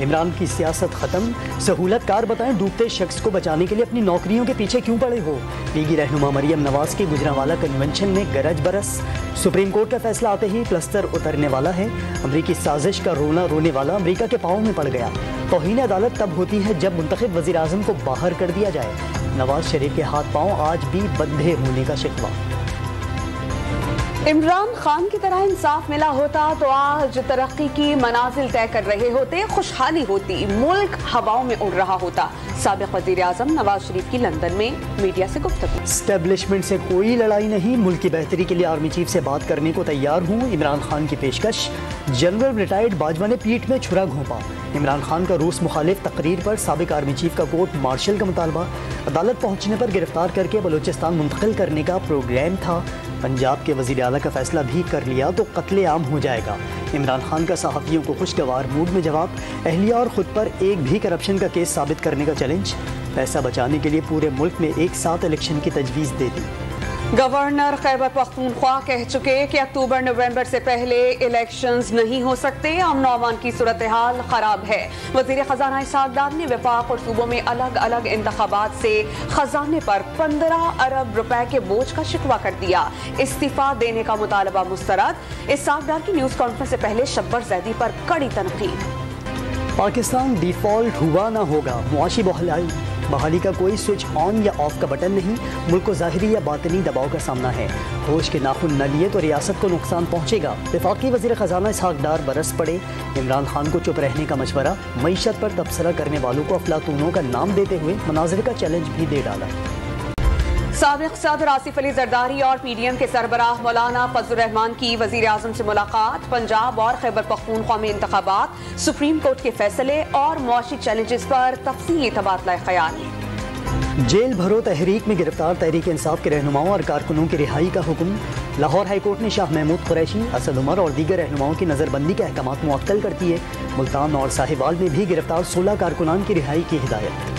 عمران کی سیاست ختم، سہولت کار بتائیں ڈوبتے شخص کو بچانے کے لیے اپنی نوکریوں کے پیچھے کیوں پڑے ہو؟ لیگی رہنما مریم نواز کے گجرانوالہ کنونشن میں گرج برس، سپریم کورٹ کا فیصلہ آتے ہی پلستر اترنے والا ہے، امریکی سازش کا رونا رونے والا امریکہ کے پاؤں میں پڑ گیا، توہین عدالت تب ہوتی ہے جب منتخب وزیر اعظم کو باہر کر دیا جائے، نواز شریف کے ہاتھ پاؤں آج بھی بندھے ہونے کا شکوہ۔ عمران خان کی طرح انصاف ملا ہوتا تو آج ترقی کی منازل طے کر رہے ہوتے، خوشحالی ہوتی، ملک ہواؤں میں اڑ رہا ہوتا۔ سابق وزیر اعظم نواز شریف کی لندن میں میڈیا سے گفتگو۔ اسٹیبلشمنٹ سے کوئی لڑائی نہیں، ملک کی بہتری کے لیے آرمی چیف سے بات کرنے کو تیار ہوں، عمران خان کی پیشکش۔ جنرل ریٹائرڈ باجوہ نے پیٹھ میں چھرا گھونپا، عمران خان کا روس مخالف تقریر پر سابق آرمی چیف کا کورٹ مارشل کا مطالبہ، عدالت پہنچنے پر گرفتار کر کے بلوچستان منتقل کرنے کا پروگرام تھا، پنجاب کے وزیر اعلیٰ کا فیصلہ بھی کر لیا تو قتل عام ہو جائے گا، عمران خان کا صحافیوں کو خوشگوار موڈ میں جواب، اہلیہ اور خود پر ایک بھی کرپشن کا کیس ثابت کرنے کا چیلنج، پیسہ بچانے کے لیے پورے ملک میں ایک ساتھ الیکشن کی تجویز دے دی۔ گورنر خیبر پختونخوا کہہ چکے کہ اکتوبر نومبر سے پہلے الیکشنز نہیں ہو سکتے، امن و امان کی صورتحال خراب ہے۔ وزیر خزانہ اسحاق ڈار نے وفاق اور صوبوں میں الگ الگ انتخابات سے خزانے پر 15 ارب روپے کے بوجھ کا شکوہ کر دیا، استعفیٰ دینے کا مطالبہ مسترد۔ اسحاق ڈار کی نیوز کانفرنس سے پہلے شبر زیدی پر کڑی تنقید۔ پاکستان ڈیفالٹ ہوا نہ ہوگا، معاشی بحالی کا کوئی سوئچ آن یا آف کا بٹن نہیں، ملک کو ظاہری یا باطنی دباؤ کا سامنا ہے، ہوش کے ناخن نہ لیے تو ریاست کو نقصان پہنچے گا، وفاقی وزیر خزانہ اسحاق ڈار برس پڑے، عمران خان کو چپ رہنے کا مشورہ، معیشت پر تبصرہ کرنے والوں کو افلاطونوں کا نام دیتے ہوئے مناظر کا چیلنج بھی دے ڈالا۔ سابق صدر آصف علی زرداری اور پی ڈی ایم کے سربراہ مولانا فضل الرحمان کی وزیر اعظم سے ملاقات، پنجاب اور خیبر پختونخوا میں انتخابات، سپریم کورٹ کے فیصلے اور معاشی چیلنجز پر تفصیلی تبادلہ خیال۔ جیل بھرو تحریک میں گرفتار تحریک انصاف کے رہنماؤں اور کارکنوں کی رہائی کا حکم، لاہور ہائی کورٹ نے شاہ محمود قریشی، اسد عمر اور دیگر رہنماؤں کی نظر بندی کے احکامات معطل کر دیے، ملتان اور ساہیوال میں بھی گرفتار 16 کارکنان کی رہائی کی ہدایت۔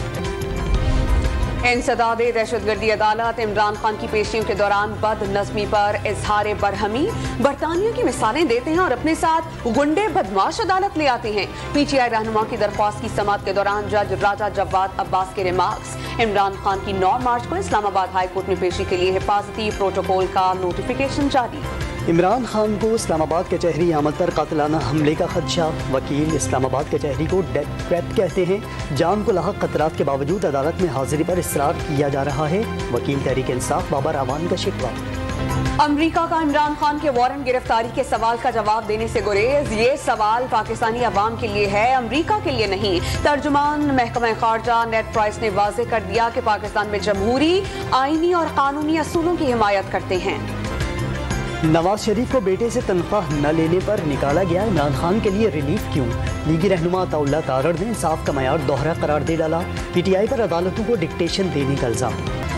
انسداد دہشت گردی عدالت، عمران خان کی پیشیوں کے دوران بد نظمی پر اظہار برہمی، برطانیہ کی مثالیں دیتے ہیں اور اپنے ساتھ گنڈے بدماش عدالت لے آتے ہیں۔ پی ٹی آئی رہنما کی درخواست کی سماعت کے دوران جج راجہ جواد عباس کے ریمارکس، عمران خان کی 9 مارچ کو اسلام آباد ہائی کورٹ میں پیشی کے لیے حفاظتی پروٹوکول کا نوٹیفیکیشن جاری۔ عمران خان کو اسلام آباد کچہری آمد پر قاتلانہ حملے کا خدشہ، وکیل اسلام آباد کچہری کو ڈیتھ ٹریپ کہتے ہیں، جان کو لاحق خطرات کے باوجود عدالت میں حاضری پر اصرار کیا جا رہا ہے، وکیل تحریک انصاف بابر اعوان کا شکوہ۔ امریکہ کا عمران خان کے وارنٹ گرفتاری کے سوال کا جواب دینے سے گریز، یہ سوال پاکستانی عوام کے لیے ہے، امریکہ کے لیے نہیں۔ ترجمان محکمہ خارجہ نیڈ پرائس نے واضح کر دیا کہ پاکستان میں جمہوری، آئینی اور قانونی اصولوں کی حمایت کرتے ہیں۔ نواز شریف کو بیٹے سے تنخواہ نہ لینے پر نکالا گیا، عمران خان کے لیے ریلیف کیوں؟ لیگی رہنما عطا اللہ تارڑ نے انصاف کا معیار دوہرا قرار دے ڈالا، پی ٹی آئی پر عدالتوں کو ڈکٹیشن دینے کا الزام۔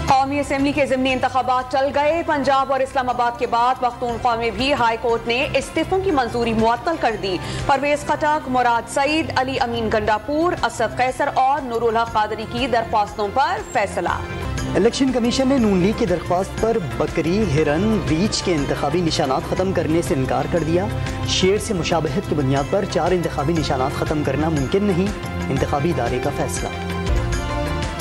قومی اسمبلی کے ضمنی انتخابات ٹل گئے، پنجاب اور اسلام آباد کے بعد پختونخوا میں بھی ہائی کورٹ نے استعفوں کی منظوری معطل کر دی، پرویز خٹک، مراد سعید، علی امین گنڈاپور، اسد قیصر اور نور الحق قادری کی درخواستوں پر فیصلہ۔ الیکشن کمیشن نے نون لیگ کی درخواست پر بکری، ہرن، ریچھ کے انتخابی نشانات ختم کرنے سے انکار کر دیا، شیر سے مشابہت کی بنیاد پر 4 انتخابی نشانات ختم کرنا ممکن نہیں، انتخابی ادارے کا فیصلہ۔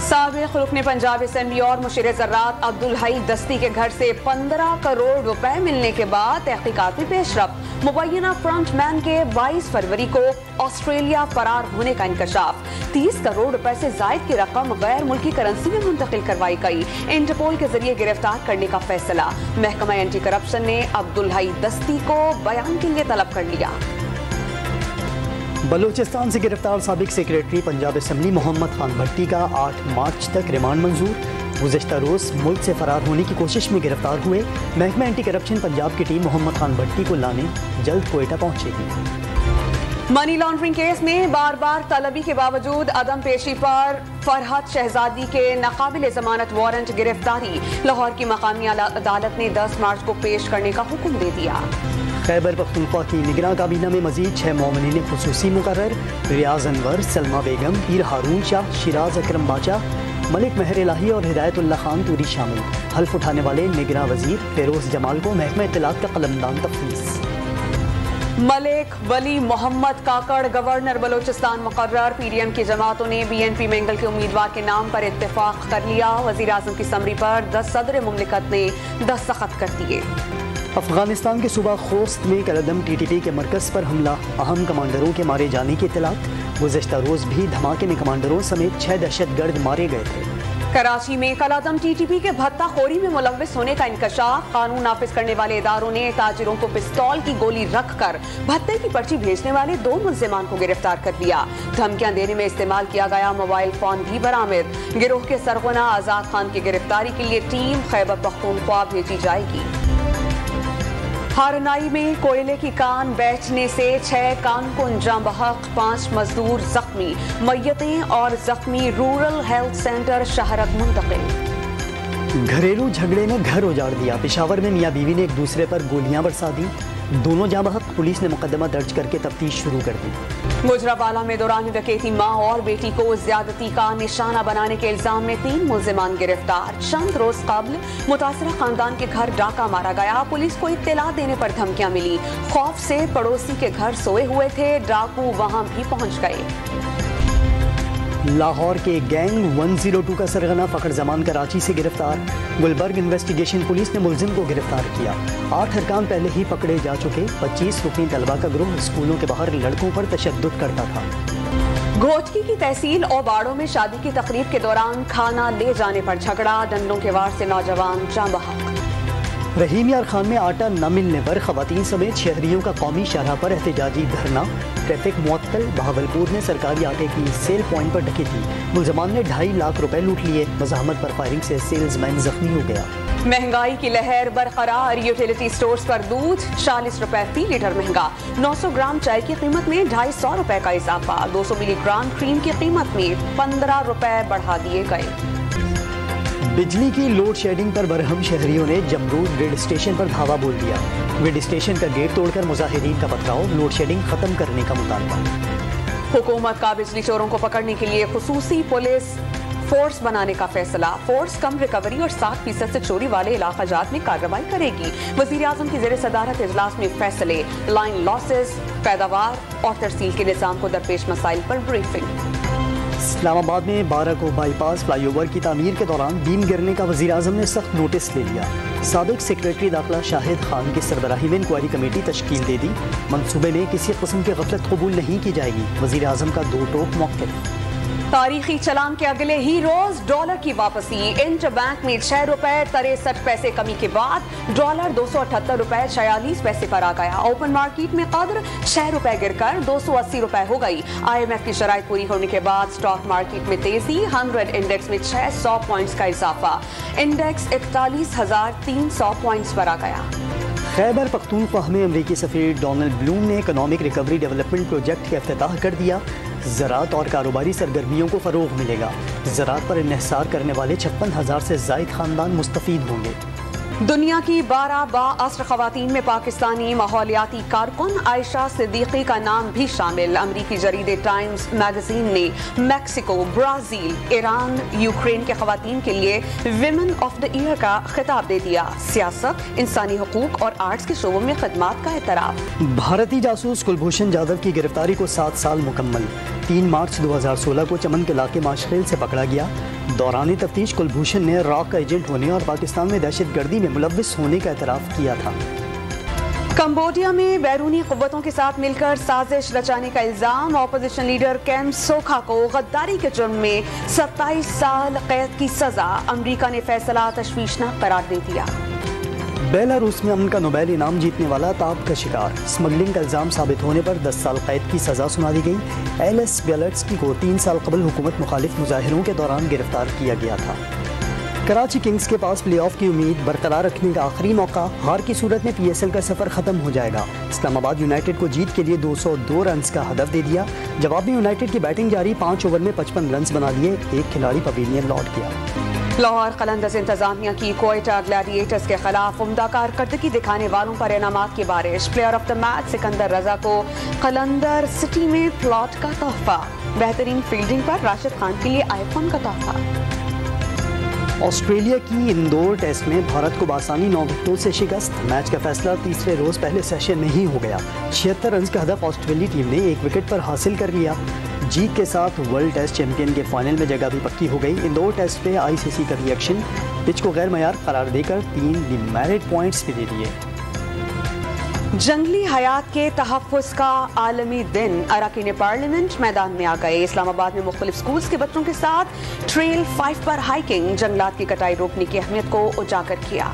سابق رکن پنجاب اسمبلی اور مشیر زراعت عبدالحی دستی کے گھر سے 15 کروڑ روپے ملنے کے بعد تحقیقات میں پیش رفت، مبینہ فرنٹ مین کے 22 فروری کو آسٹریلیا فرار ہونے کا انکشاف، 30 کروڑ روپے سے زائد کی رقم غیر ملکی کرنسی میں منتقل کروائی گئی، انٹرپول کے ذریعے گرفتار کرنے کا فیصلہ، محکمہ اینٹی کرپشن نے عبدالحی دستی کو بیان کے لیے طلب کر لیا۔ بلوچستان سے گرفتار سابق سیکریٹری پنجاب اسمبلی محمد خان بھٹی کا 8 مارچ تک ریمانڈ منظور، گزشتہ روز ملک سے فرار ہونے کی کوشش میں گرفتار ہوئے، محکمہ اینٹی کرپشن پنجاب کی ٹیم محمد خان بھٹی کو لانے جلد کوئٹہ پہنچے گی۔ منی لانڈرنگ کیس میں بار بار طلبی کے باوجود عدم پیشی پر فرحت شہزادی کے ناقابل ضمانت وارنٹ گرفتاری، لاہور کی مقامی عدالت نے 10 مارچ کو پیش کرنے کا حکم دے دیا۔ خیبر پختونخوا کی نگراں کابینہ میں مزید 6 معاونین خصوصی مقرر، ریاض انور، سلمہ بیگم، پیر ہارون شاہ، شیراز اکرم باچا، ملک مہر الہی اور ہدایت اللہ خان توری شامل، حلف اٹھانے والے نگراں وزیر فیروز جمال کو محکمہ اطلاعات کا قلمدان تفویض۔ ملک ولی محمد کاکڑ گورنر بلوچستان مقرر. PDM کی جماعتوں نے BNP مینگل کے امیدوار کے نام پر اتفاق کر لیا. وزیر اعظم کی سمری پر صدر مملکت نے دستخط کر دیے. افغانستان کے صوبہ خوست میں کلعدم TTP کے مرکز پر حملہ, اہم کمانڈروں کے مارے جانے کی اطلاعات. گزشتہ روز بھی دھماکے میں کمانڈروں سمیت 6 دہشت گرد مارے گئے تھے. کراچی میں کلعدم TTP کے بھتہ خوری میں ملوث ہونے کا انکشاف. قانون نافذ کرنے والے اداروں نے تاجروں کو پستول کی گولی رکھ کر بھتے کی پرچی بھیجنے والے 2 ملزمان کو گرفتار کر لیا. دھمکیاں دینے میں استعمال کیا گیا موبائل فون بھی برآمد. گروہ کے سرغنہ آزاد خان کی گرفتاری کے لیے ٹیم خیبر پختونخوا بھیجی جائے گی. ہارنائی میں کوئلے کی کان بیچنے سے 6 کان کو انجام بحق, 5 مزدور زخمی. میتیں اور زخمی رورل ہیلتھ سینٹر شہرک منتقل. گھریلو جھگڑے نے گھر اجاڑ دیا. پشاور میں میاں بیوی نے ایک دوسرے پر گولیاں برسا دی. دونوں جاں بحق. پولیس نے مقدمہ درج کر کے تفتیش شروع کر دی. گجرانوالہ میں دوران ڈکیتی ماں اور بیٹی کو زیادتی کا نشانہ بنانے کے الزام میں 3 ملزمان گرفتار. چند روز قبل متاثرہ خاندان کے گھر ڈاکہ مارا گیا. پولیس کو اطلاع دینے پر دھمکیاں ملی. خوف سے پڑوسی کے گھر سوئے ہوئے تھے, ڈاکو وہاں بھی پہنچ گئے. لاہور کے گینگ 102 کا سرغنہ فخر زمان کراچی سے گرفتار. گلبرگ انویسٹیگیشن پولیس نے ملزم کو گرفتار کیا. 8 ارکان پہلے ہی پکڑے جا چکے. 25 رکنی طلبہ کا گروہ اسکولوں کے باہر لڑکوں پر تشدد کرتا تھا. گھوٹکی کی تحصیل اور باڑوں میں شادی کی تقریب کے دوران کھانا لے جانے پر جھگڑا. ڈنڈوں کے وار سے نوجوان جاں بحق. رحیم یار خان میں آٹا نہ ملنے پر خواتین سمیت شہریوں کا قومی شاہراہ پر احتجاجی دھرنا. ٹریفک معطل. بہاولپور میں سرکاری آٹے کی سیل پوائنٹ پر ڈکیتی. ملزمان نے 2.5 لاکھ روپے لوٹ لیے. مزاحمت پر فائرنگ سے سیلز مین زخمی ہو گیا. مہنگائی کی لہر برقرار. یوٹیلیٹی سٹورز پر دودھ 40 روپے فی لیٹر مہنگا. 900 گرام چائے کی قیمت میں 250 روپے کا اضافہ. 200 ملی گرام کریم کی قیمت میں 15 روپے بڑھا دیے گئے. بجلی کی لوڈ شیڈنگ پر برہم شہریوں نے جمرود گریڈ اسٹیشن پر دھاوا بول دیا. گریڈ اسٹیشن کا گیٹ توڑ کر مظاہرین کا پتھراؤ. لوڈ شیڈنگ ختم کرنے کا مطالبہ. حکومت کا بجلی چوروں کو پکڑنے کے لیے خصوصی پولیس فورس بنانے کا فیصلہ. فورس کم ریکوری اور 7% سے چوری والے علاقہ جات میں کارروائی کرے گی. وزیر اعظم کی زیر صدارت اجلاس میں فیصلے. لائن لاسز, پیداوار اور ترسیل کے نظام کو درپیش مسائل پر بریفنگ. اسلام آباد میں 12 کو بائی پاس فلائی اوور کی تعمیر کے دوران بیم گرنے کا وزیر اعظم نے سخت نوٹس لے لیا. سابق سیکریٹری داخلہ شاہد خان کی سربراہی میں انکوائری کمیٹی تشکیل دے دی. منصوبے میں کسی قسم کی غفلت قبول نہیں کی جائے گی. وزیر اعظم کا 2 ٹوک موقف. تاریخی چلان کے اگلے ہی روز ڈالر کی واپسی. انٹر بینک میں 6 روپے 63 پیسے کمی کے بعد ڈالر 278 روپے 46 پیسے پر آ گیا. اوپن مارکیٹ میں قدر 6 روپے گر کر 280 روپے ہو گئی. IMF کی شرائط پوری ہونے کے بعد اسٹاک مارکیٹ میں تیزی. 100 انڈیکس میں 600 پوائنٹس کا اضافہ. انڈیکس 41,300 پوائنٹس پر آ گیا. خیبر پختونخوا میں امریکی سفیر ڈونلڈ بلوم نے اکنامک ریکوری ڈیولپمنٹ پروجیکٹ کا افتتاح کر دیا. زراعت اور کاروباری سرگرمیوں کو فروغ ملے گا. زراعت پر انحصار کرنے والے 56,000 سے زائد خاندان مستفید ہوں گے. دنیا کی 12 بااثر خواتین میں پاکستانی ماحولیاتی کارکن عائشہ صدیقی کا نام بھی شامل. امریکی جریدے ٹائمز میگزین نے میکسیکو, برازیل, ایران, یوکرین کے خواتین کے لیے ویمن آف دا ایئر کا خطاب دے دیا. سیاست, انسانی حقوق اور آرٹس کے شعبوں میں خدمات کا اعتراف. بھارتی جاسوس کلبھوشن جادو کی گرفتاری کو 7 سال مکمل. 3 مارچ 2016 کو چمن کے علاقے ماشخیل سے پکڑا گیا. دوران تفتیش کلبھوشن نے راک کا ایجنٹ ہونے اور پاکستان میں دہشت گردی میں ملوث ہونے کا اعتراف کیا تھا. کمبوڈیا میں بیرونی قوتوں کے ساتھ مل کر سازش رچانے کا الزام. اپوزیشن لیڈر کیم سوکھا کو غداری کے جرم میں 27 سال قید کی سزا. امریکہ نے فیصلہ تشویشناک قرار دے دیا. بیلاروس میں امن کا نوبیل انعام جیتنے والا تاب کا شکار. اسمگلنگ کا الزام ثابت ہونے پر 10 سال قید کی سزا سنا دی گئی. ایلس بیلٹسکی کو 3 سال قبل حکومت مخالف مظاہروں کے دوران گرفتار کیا گیا تھا. کراچی کنگز کے پاس پلے آف کی امید برقرار رکھنے کا آخری موقع. ہار کی صورت میں PSL کا سفر ختم ہو جائے گا. اسلام آباد یونائیٹڈ کو جیت کے لیے 202 رنز کا ہدف دے دیا. جواب میں یونائیٹڈ کی بیٹنگ جاری. 5 اوور میں 55 رنز بنا لیے. ایک کھلاڑی پویلین لوٹ گیا. لاہور قلندرز انتظامیہ کی کوئٹہ گلیڈیٹرز کے خلاف عمدہ کارکردگی دکھانے والوں پر انعامات کی بارش. Player of the match Sikandar Raza کو قلندر سٹی میں پلاٹ کا تحفہ. بہترین فیلڈنگ پر راشد خان کے لیے آئی فون کا تحفہ. آسٹریلیا کی اندور ٹیسٹ میں بھارت کو بآسانی 9 وکٹوں سے شکست. میچ کا فیصلہ تیسرے روز پہلے سیشن میں ہی ہو گیا. 76 رنز کا ہدف آسٹریلوی ٹیم نے 1 وکٹ پر حاصل کر لیا. جیت کے ساتھ ورلڈ ٹیسٹ چیمپئن کے فائنل میں جگہ بھی پکی ہو گئی. اندور ٹیسٹ پہ آئی سی سی کا ری ایکشن، پچ کو غیر معیار قرار دے کر 3 ڈیمیرٹ پوائنٹس بھی دے دیے. جنگلی حیات کے تحفظ کا عالمی دن. اراکین پارلیمنٹ میدان میں آ گئے. اسلام آباد میں مختلف سکولز کے بچوں کے ساتھ ٹریل 5 پر ہائیکنگ. جنگلات کی کٹائی روکنے کی اہمیت کو اجاگر کیا.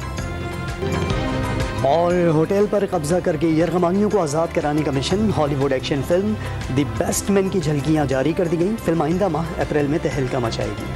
اور ہوٹل پر قبضہ کر کے یرغمالیوں کو آزاد کرانے کا مشن. Hollywood action film the best man کی جھلکیاں جاری کر دی گئیں. فلم آئندہ ماہ اپریل میں تہلکہ مچائے گی.